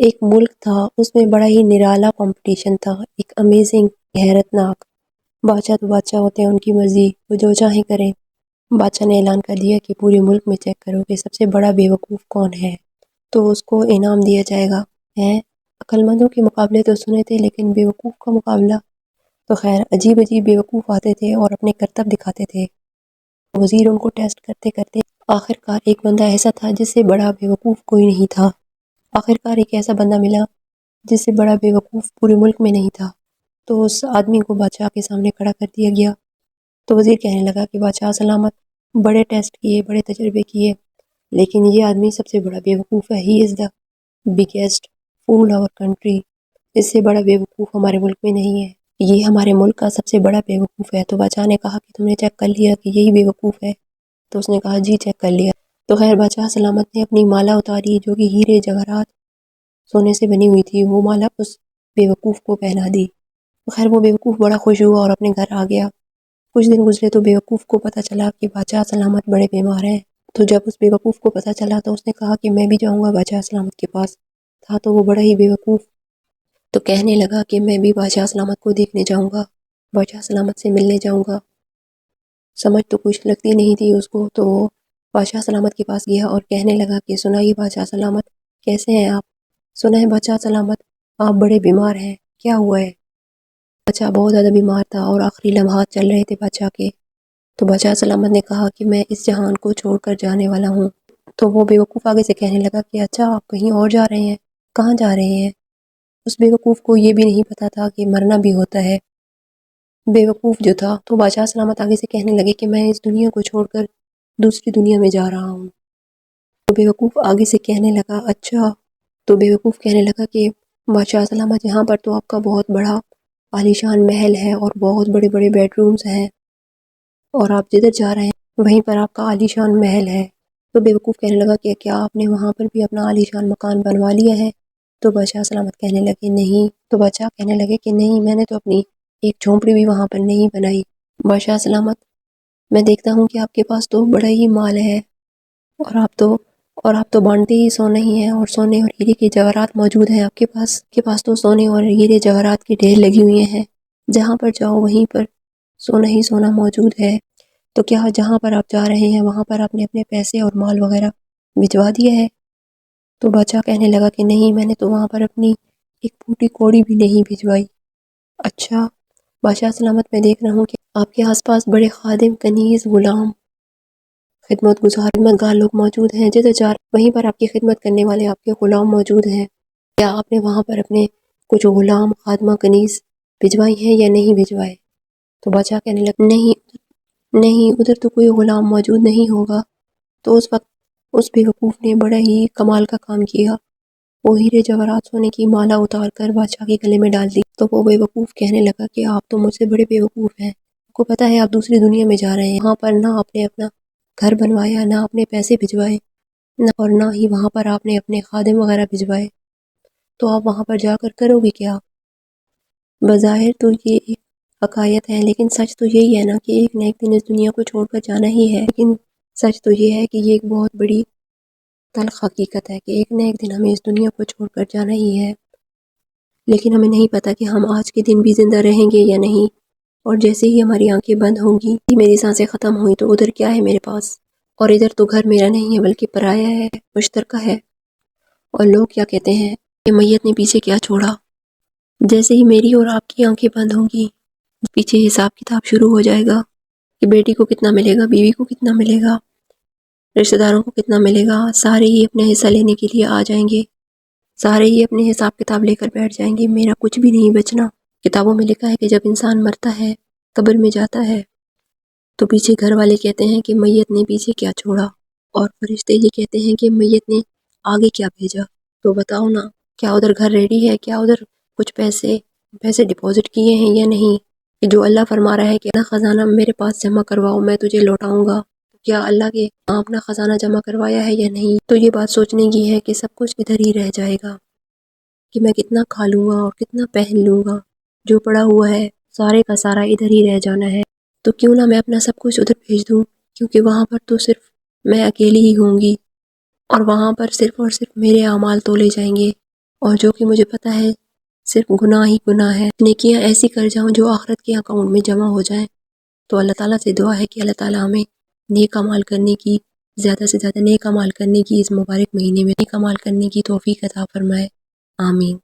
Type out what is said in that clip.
ایک ملک تھا، اس میں بڑا ہی نرالا کمپٹیشن تھا، ایک امیزنگ، حیرت ناک۔ بادشاہ تو بادشاہ ہوتے ہیں، ان کی مرضی، وہ جو چاہیں کریں۔ بادشاہ نے اعلان کر دیا کہ پورے ملک میں چیک کرو کہ سب سے بڑا بیوقوف کون ہے، تو اس کو انعام دیا جائے گا۔ عقل مندوں کے مقابلے تو سنے تھے، لیکن بیوقوف کا مقابلہ تو خیر، عجیب عجیب بیوقوف آتے تھے اور اپنے کرتب دکھاتے تھے۔ وزیر ان کو ٹیسٹ کرتے کرتے آخرکار ایک بندہ ایسا تھا جس سے بڑا بیوقوف کوئی نہیں تھا۔ آخرکار ایک ایسا بندہ ملا جس سے بڑا بیوقوف پورے ملک میں نہیں تھا، تو اس آدمی کو بادشاہ کے سامنے کھڑا کر دیا گیا۔ تو وزیر کہنے لگا کہ بادشاہ سلامت، بڑے ٹیسٹ کیے، بڑے تجربے کیے، لیکن یہ آدمی سب سے بڑا بیوقوف ہے۔ ہی از the biggest fool our country. اس سے بڑا بیوقوف ہمارے ملک میں نہیں ہے، یہ ہمارے ملک کا سب سے بڑا بیوقوف ہے۔ تو بادشاہ نے کہا کہ تم نے چیک کر لیا کہ یہی بیوقوف ہے؟ تو اس نے کہا جی چیک کر لیا۔ تو خیر بادشاہ سلامت نے اپنی مالا اتاری، جو کہ ہیرے جواہرات سونے سے بنی ہوئی تھی، وہ مالا اس بیوقوف کو پہنا دی۔ خیر وہ بیوقوف بڑا خوش ہوا اور اپنے گھر آ گیا۔ کچھ دن گزرے تو بیوقوف کو پتہ چلا کہ بادشاہ سلامت بڑے بیمار ہیں۔ تو جب اس بیوقوف کو پتہ چلا تو اس نے کہا کہ میں بھی جاؤں گا بادشاہ سلامت کے پاس۔ تھا تو وہ بڑا ہی بیوقوف، تو کہنے لگا کہ میں بھی بادشاہ سلامت کو دیکھنے جاؤں گا، بادشاہ سلامت سے ملنے جاؤں گا۔ سمجھ تو کچھ لگتی نہیں تھی اس کو، تو وہ بادشاہ سلامت کے پاس گیا اور کہنے لگا کہ سنائیے بادشاہ سلامت، کیسے ہیں آپ؟ سنا ہے بادشاہ سلامت آپ بڑے بیمار ہیں، کیا ہوا ہے؟ بادشاہ بہت زیادہ بیمار تھا اور آخری لمحات چل رہے تھے بادشاہ کے۔ تو بادشاہ سلامت نے کہا کہ میں اس جہان کو چھوڑ کر جانے والا ہوں۔ تو وہ بیوقوف آگے سے کہنے لگا کہ اچھا آپ کہیں اور جا رہے ہیں، کہاں جا رہے ہیں؟ اس بیوقوف کو یہ بھی نہیں پتا تھا کہ مرنا بھی ہوتا ہے۔ بیوقوف جو تھا، تو بادشاہ سلامت آگے سے کہنے لگے کہ میں اس دنیا کو چھوڑ کر دوسری دنیا میں جا رہا ہوں۔ تو بیوقوف آگے سے کہنے لگا اچھا۔ تو بیوقوف کہنے لگا کہ بادشاہ سلامت یہاں پر تو آپ کا بہت بڑا عالیشان محل ہے اور بہت بڑے بڑے بیڈ رومز ہیں، اور آپ جدھر جا رہے ہیں وہیں پر آپ کا عالیشان محل ہے۔ تو بیوقوف کہنے لگا کہ کیا آپ نے وہاں پر بھی اپنا عالیشان مکان بنوا لیا ہے؟ تو بادشاہ سلامت کہنے لگے نہیں۔ تو بادشاہ کہنے لگے کہ نہیں، میں نے تو اپنی ایک جھونپڑی بھی وہاں پر نہیں بنائی۔ بادشاہ سلامت، میں دیکھتا ہوں کہ آپ کے پاس تو بڑا ہی مال ہے، اور آپ تو بانٹتے ہی سونا ہی ہیں، اور سونے اور ہیرے کے جواہرات موجود ہیں آپ کے پاس تو سونے اور ہیرے جواہرات کے ڈھیر لگی ہوئے ہیں، جہاں پر جاؤ وہیں پر سونا ہی سونا موجود ہے۔ تو کیا جہاں پر آپ جا رہے ہیں وہاں پر آپ نے اپنے پیسے اور مال وغیرہ بھجوا دیا ہے؟ تو بادشاہ کہنے لگا کہ نہیں، میں نے تو وہاں پر اپنی ایک پھوٹی کوڑی بھی نہیں بھجوائی۔ اچھا بادشاہ سلامت، میں دیکھ رہا ہوں کہ آپ کے آس پاس بڑے خادم، کنیز، غلام، خدمت گار لوگ موجود ہیں، جدھر جا وہیں پر آپ کی خدمت کرنے والے آپ کے غلام موجود ہیں۔ کیا آپ نے وہاں پر اپنے کچھ غلام، خادمہ، کنیز بھجوائی ہیں یا نہیں بھجوائے؟ تو بادشاہ کہنے لگا نہیں، ادھر تو کوئی غلام موجود نہیں ہوگا۔ تو اس وقت اس بیوقوف نے بڑا ہی کمال کا کام کیا، وہ ہیرے جواہرات سونے کی مالا اتار کر بادشاہ کے گلے میں ڈال دی۔ تو وہ بیوقوف کہنے لگا کہ آپ تو مجھ سے بڑے بیوقوف ہیں، آپ کو پتہ ہے آپ دوسری دنیا میں جا رہے ہیں، وہاں پر نہ آپ نے اپنا گھر بنوایا، نہ اپنے پیسے بھجوائے، اور نہ ہی وہاں پر آپ نے اپنے خادم وغیرہ بھجوائے، تو آپ وہاں پر جا کر کرو گے کیا؟ بظاہر تو یہ ایک حقیقت ہے، لیکن سچ تو یہی ہے نا کہ ایک نہ ایک دن اس دنیا کو چھوڑ کر جانا ہی ہے۔ لیکن سچ تو یہ ہے کہ یہ ایک بہت بڑی تلخ حقیقت ہے کہ ایک نہ ایک دن ہمیں اس دنیا کو چھوڑ کر جانا ہی ہے، لیکن ہمیں نہیں پتا کہ ہم آج کے دن بھی زندہ رہیں گے یا نہیں۔ اور جیسے ہی ہماری آنکھیں بند ہوں گی، میری سانسیں ختم ہوئی، تو ادھر کیا ہے میرے پاس، اور ادھر تو گھر میرا نہیں ہے بلکہ پرایا ہے، مشترکہ ہے، اور لوگ کیا کہتے ہیں کہ میت نے پیچھے کیا چھوڑا۔ جیسے ہی میری اور آپ کی آنکھیں بند ہوں گی، پیچھے حساب کتاب شروع ہو جائے گا کہ بیٹی کو کتنا ملے گا، بیوی کو کتنا ملے گا، رشتہ داروں کو کتنا ملے گا۔ سارے ہی اپنے حصہ لینے کے لیے آ جائیں گے، سارے ہی اپنے حساب کتاب لے کر بیٹھ جائیں گے، میرا کچھ بھی نہیں بچنا۔ کتابوں میں لکھا ہے کہ جب انسان مرتا ہے، قبر میں جاتا ہے، تو پیچھے گھر والے کہتے ہیں کہ میت نے پیچھے کیا چھوڑا، اور فرشتے یہ کہتے ہیں کہ میت نے آگے کیا بھیجا۔ تو بتاؤ نا، کیا ادھر گھر ریڈی ہے، کیا ادھر کچھ پیسے ڈپازٹ کیے ہیں یا نہیں؟ کہ جو اللہ فرما رہا ہے کہ اپنا خزانہ میرے پاس جمع کرواؤ، میں تجھے لوٹاؤں گا، کیا اللہ کے اپنا خزانہ جمع کروایا ہے یا نہیں؟ تو یہ بات سوچنے کی ہے کہ سب کچھ ادھر ہی رہ جائے گا، کہ میں کتنا کھا لوں گا اور کتنا پہن لوں گا، جو پڑا ہوا ہے سارے کا سارا ادھر ہی رہ جانا ہے۔ تو کیوں نہ میں اپنا سب کچھ ادھر بھیج دوں، کیونکہ وہاں پر تو صرف میں اکیلی ہی ہوں گی، اور وہاں پر صرف اور صرف میرے اعمال تولے جائیں گے، اور جو کہ مجھے پتہ ہے صرف گناہ ہی گناہ ہے، نیکیاں ایسی کر جاؤں جو آخرت کے اکاؤنٹ میں جمع ہو جائیں۔ تو اللہ تعالیٰ سے دعا ہے کہ اللہ تعالیٰ ہمیں نیک اعمال کرنے کی، زیادہ سے زیادہ نیک اعمال کرنے کی، اس مبارک مہینے میں نیک اعمال کرنے کی توفیق عطا فرمائے۔ آمین۔